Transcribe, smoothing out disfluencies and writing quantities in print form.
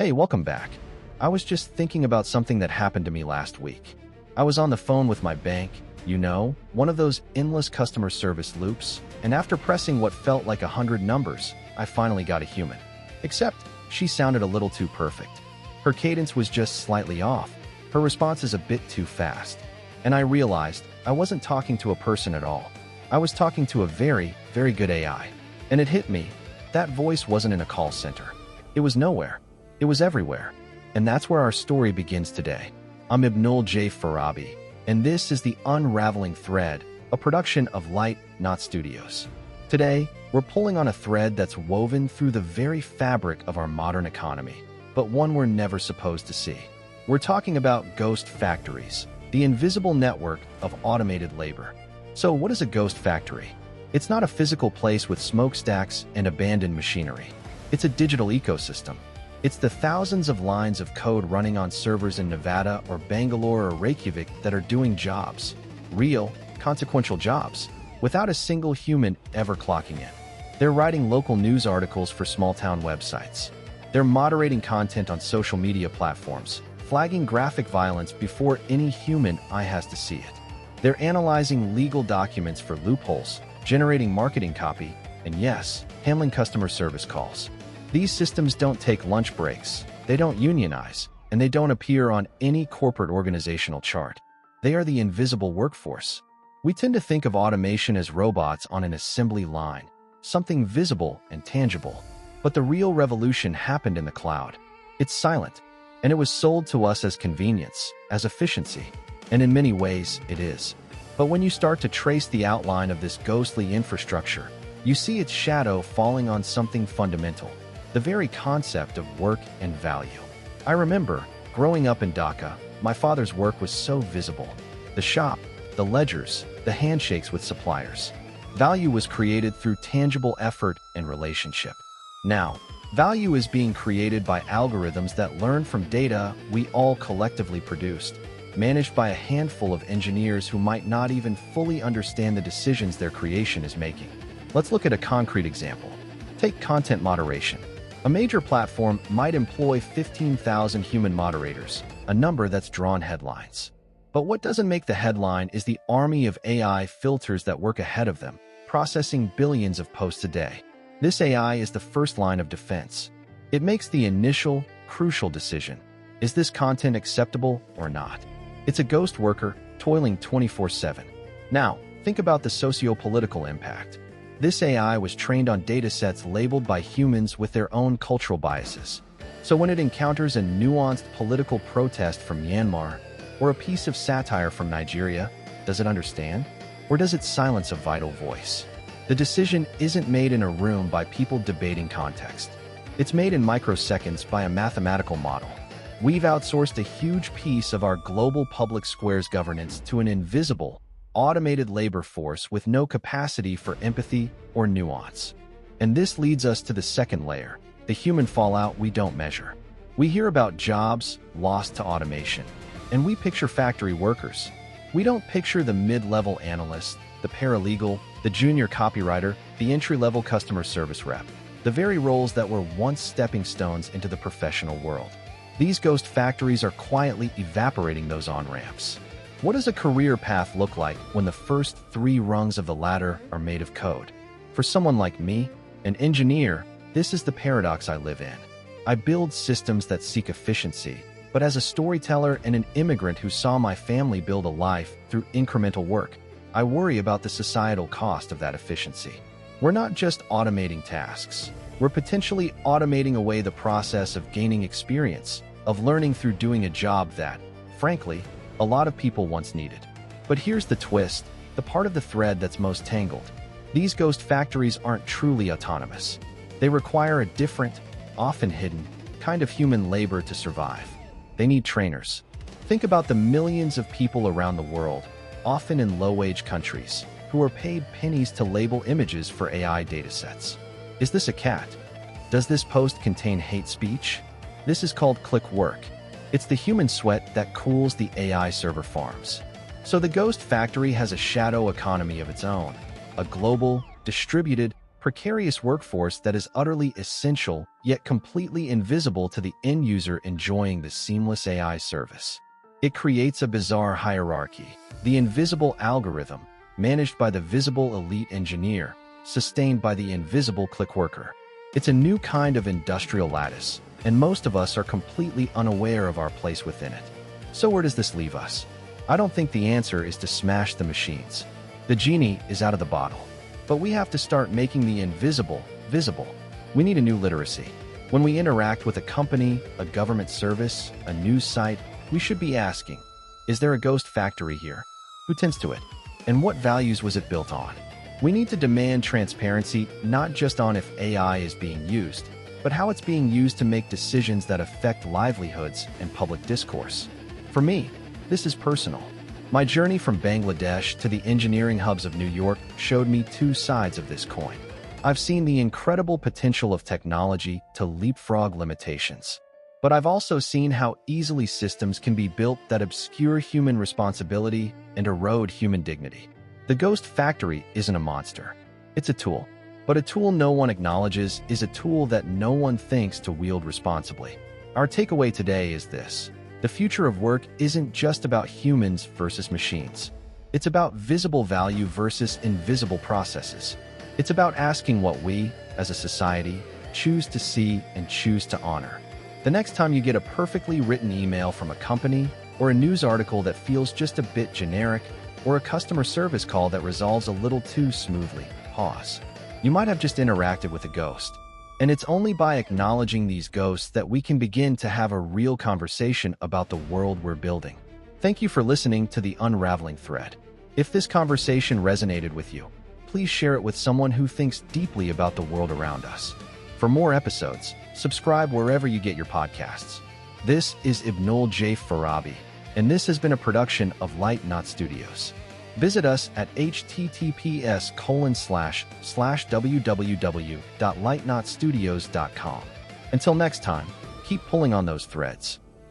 Hey, welcome back. I was just thinking about something that happened to me last week. I was on the phone with my bank, one of those endless customer service loops, and after pressing what felt like 100 numbers, I finally got a human. Except, she sounded a little too perfect. Her cadence was just slightly off. Her response is a bit too fast. And I realized I wasn't talking to a person at all. I was talking to a very, very good AI. And it hit me. That voice wasn't in a call center. It was nowhere. It was everywhere. And that's where our story begins today. I'm Ibnul J. Farabi, and this is The Unraveling Thread, a production of Light Not Studios. Today, we're pulling on a thread that's woven through the very fabric of our modern economy, but one we're never supposed to see. We're talking about ghost factories, the invisible network of automated labor. So what is a ghost factory? It's not a physical place with smokestacks and abandoned machinery. It's a digital ecosystem. It's the thousands of lines of code running on servers in Nevada or Bangalore or Reykjavik that are doing jobs, real, consequential jobs, without a single human ever clocking in. They're writing local news articles for small-town websites. They're moderating content on social media platforms, flagging graphic violence before any human eye has to see it. They're analyzing legal documents for loopholes, generating marketing copy, and yes, handling customer service calls. These systems don't take lunch breaks, they don't unionize, and they don't appear on any corporate organizational chart. They are the invisible workforce. We tend to think of automation as robots on an assembly line, something visible and tangible. But the real revolution happened in the cloud. It's silent, and it was sold to us as convenience, as efficiency, and in many ways, it is. But when you start to trace the outline of this ghostly infrastructure, you see its shadow falling on something fundamental, the very concept of work and value. I remember, growing up in Dhaka, my father's work was so visible. The shop, the ledgers, the handshakes with suppliers. Value was created through tangible effort and relationship. Now, value is being created by algorithms that learn from data we all collectively produced, managed by a handful of engineers who might not even fully understand the decisions their creation is making. Let's look at a concrete example. Take content moderation. A major platform might employ 15,000 human moderators, a number that's drawn headlines. But what doesn't make the headline is the army of AI filters that work ahead of them, processing billions of posts a day. This AI is the first line of defense. It makes the initial, crucial decision. Is this content acceptable or not? It's a ghost worker, toiling 24/7. Now, think about the socio-political impact. This AI was trained on datasets labeled by humans with their own cultural biases. So when it encounters a nuanced political protest from Myanmar, or a piece of satire from Nigeria, does it understand? Or does it silence a vital voice? The decision isn't made in a room by people debating context. It's made in microseconds by a mathematical model. We've outsourced a huge piece of our global public squares governance to an invisible, automated labor force with no capacity for empathy or nuance. And this leads us to the second layer, the human fallout we don't measure. We hear about jobs lost to automation, and we picture factory workers. We don't picture the mid-level analyst, the paralegal, the junior copywriter, the entry-level customer service rep, the very roles that were once stepping stones into the professional world. These ghost factories are quietly evaporating those on-ramps. What does a career path look like when the first 3 rungs of the ladder are made of code? For someone like me, an engineer, this is the paradox I live in. I build systems that seek efficiency, but as a storyteller and an immigrant who saw my family build a life through incremental work, I worry about the societal cost of that efficiency. We're not just automating tasks. We're potentially automating away the process of gaining experience, of learning through doing a job that, frankly, a lot of people once needed. But here's the twist, the part of the thread that's most tangled. These ghost factories aren't truly autonomous. They require a different, often hidden, kind of human labor to survive. They need trainers. Think about the millions of people around the world, often in low-wage countries, who are paid pennies to label images for AI datasets. Is this a cat? Does this post contain hate speech? This is called click work. It's the human sweat that cools the AI server farms. So the ghost factory has a shadow economy of its own, a global, distributed, precarious workforce that is utterly essential yet completely invisible to the end user enjoying the seamless AI service. It creates a bizarre hierarchy, the invisible algorithm, managed by the visible elite engineer, sustained by the invisible click worker. It's a new kind of industrial lattice, and most of us are completely unaware of our place within it. So where does this leave us? I don't think the answer is to smash the machines. The genie is out of the bottle. But we have to start making the invisible visible. We need a new literacy. When we interact with a company, a government service, a news site, we should be asking, is there a ghost factory here? Who tends to it? And what values was it built on? We need to demand transparency not just on if AI is being used, but how it's being used to make decisions that affect livelihoods and public discourse. For me, this is personal. My journey from Bangladesh to the engineering hubs of New York showed me two sides of this coin. I've seen the incredible potential of technology to leapfrog limitations. But I've also seen how easily systems can be built that obscure human responsibility and erode human dignity. The ghost factory isn't a monster. It's a tool. But a tool no one acknowledges is a tool that no one thinks to wield responsibly. Our takeaway today is this. The future of work isn't just about humans versus machines. It's about visible value versus invisible processes. It's about asking what we, as a society, choose to see and choose to honor. The next time you get a perfectly written email from a company, or a news article that feels just a bit generic, or a customer service call that resolves a little too smoothly, pause. You might have just interacted with a ghost. And it's only by acknowledging these ghosts that we can begin to have a real conversation about the world we're building. Thank you for listening to The Unraveling Thread. If this conversation resonated with you, please share it with someone who thinks deeply about the world around us. For more episodes, subscribe wherever you get your podcasts. This is Ibnul J. Farabi, and this has been a production of Light Knot Studios. Visit us at https://www.lightknotstudios.com. Until next time, keep pulling on those threads.